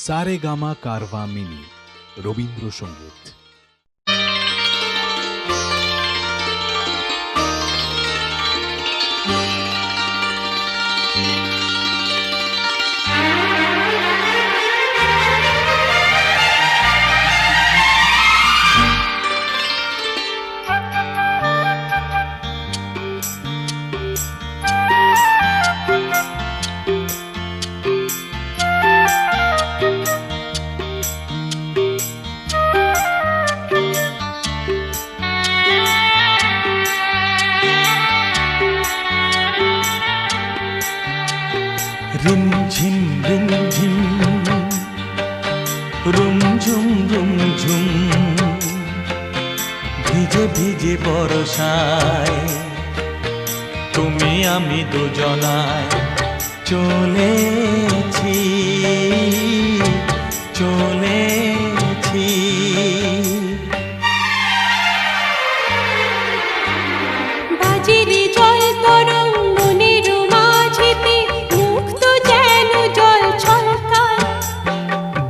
Saregama Carvaan mini Rabindrasangeet. রিমঝিম রিমঝিম রুমঝুম রুমঝুম ভিজে ভিজে বর্ষায় তুমি আমি দুজনায় চলেছি চলেছি। বাজেরে জল তরঙ্গ মনের মাঝেতে মুক্ত যেন জল ছলকায়।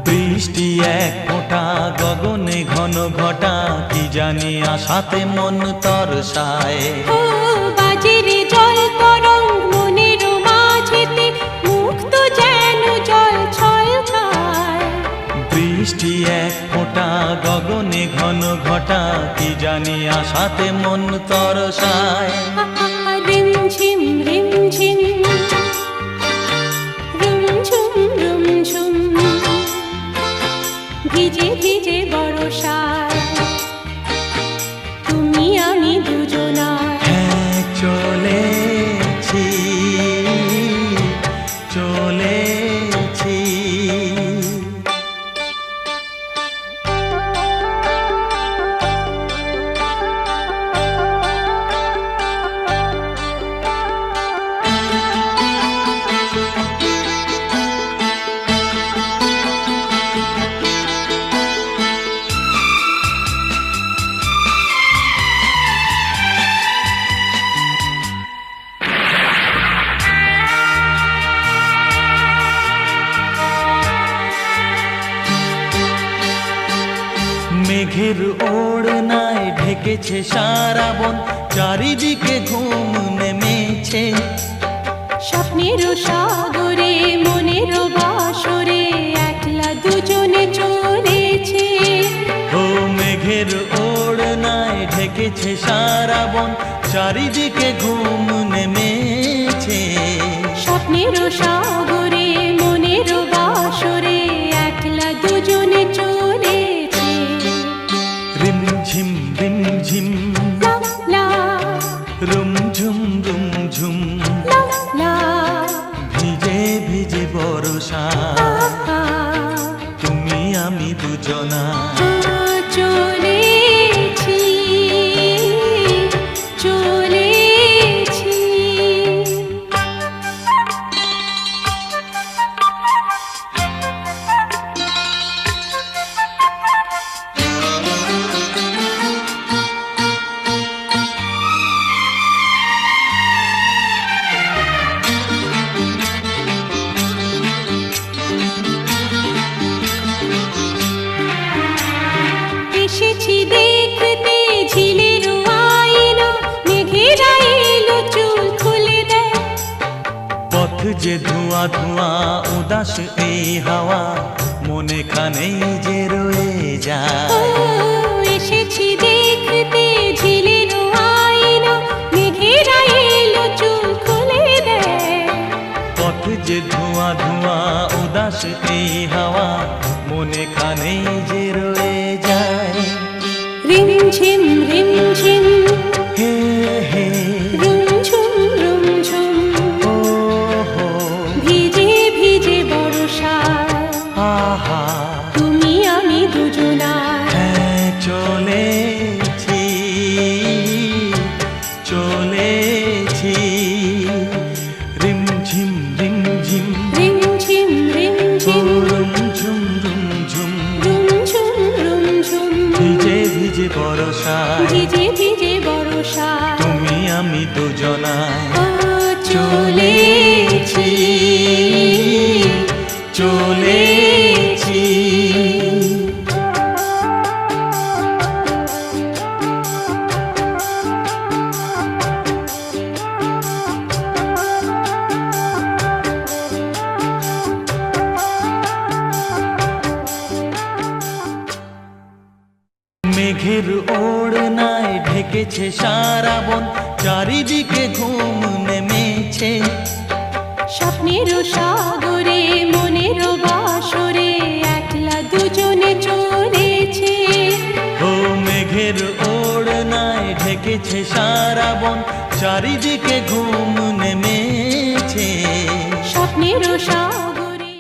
বৃষ্টি এক ফোঁটা গগনে ঘন ঘটা কি জানি আশাতে মন তরসায়। ও বাজেরে জল তরঙ্গ মনের মাঝেতে মুক্ত যেন জল ছলকায়। বৃষ্টি এক ফোঁটা গগনে ঘন ঘটা কি জানি আশাতে মন তরসায়। রিমঝিম রিমঝিম রুমঝুম রুমঝুম ভিজে ভিজে বর্ষায় তুমি আমি দুজনায়। হ্যাঁ চলেছি চলেছি। মেঘের ওড়নায় ঢেকেছে সারা বন, চারিদিকে ঘুম নেমেছে। স্বপ্নের সাগরে মনের বাসরে একলা দুজনে চলেছে। ও মেঘের ওড়নায় ঢেকেছে সারা বন, চারিদিকে ঘুম নেমেছে। স্বপ্নের সাগরে মনের বাসরে একলা দুজনে চলেছে। রিমঝিম রিমঝিম লা লা রুমঝুম রুমঝুম লা লা ভিজে ভিজে বর্ষা আহা, তুমি আমি দুজনা চলেছি চলেছি। এসেছি দেখতে ঝিলের আয়না, মেঘেরা এলো চুল খুলে দেয়। পথ যে ধোঁয়া ধোঁয়া উদাস এই হাওয়া মনে খানেই যে রয়ে ও যায়। এসেছি দেখতে ঝিলের আয়না, মেঘেরা এলো চুল খুলে দেয়। পথ যে ধোঁয়া ধোঁয়া উদাস এই হাওয়া মনে খানেই যে রয়ে যায়। রিমঝিম রিমঝিম হে হে রুমঝুম রুমঝুম ও হো ভিজে ভিজে বর্ষায় আহা। তুমি আমি দুজনায়। হ্যাঁ চলেছি চলেছি। রিমঝিম রিমঝিম রিমঝিম রিমঝিম রুমঝুম রুমঝুম রুমঝুম রুমঝুম ভিজে ভিজে বর্ষায় ভিজে ভিজে বর্ষায় তুমি আমি দুজনায় ও চলেছি চলে পেয়েছি। মেঘের ওড়নায় ঢেকেছে সারা বন, চারিদিকে ঘুম নেমেছে। স্বপ্নের সাগরে মনের বাসরে একলা দুজনে চলেছে। ও মেঘের ওড়নায় ঢেকেছে সারা বন, চারিদিকে ঘুম নেমেছে। স্বপ্নের সাগরে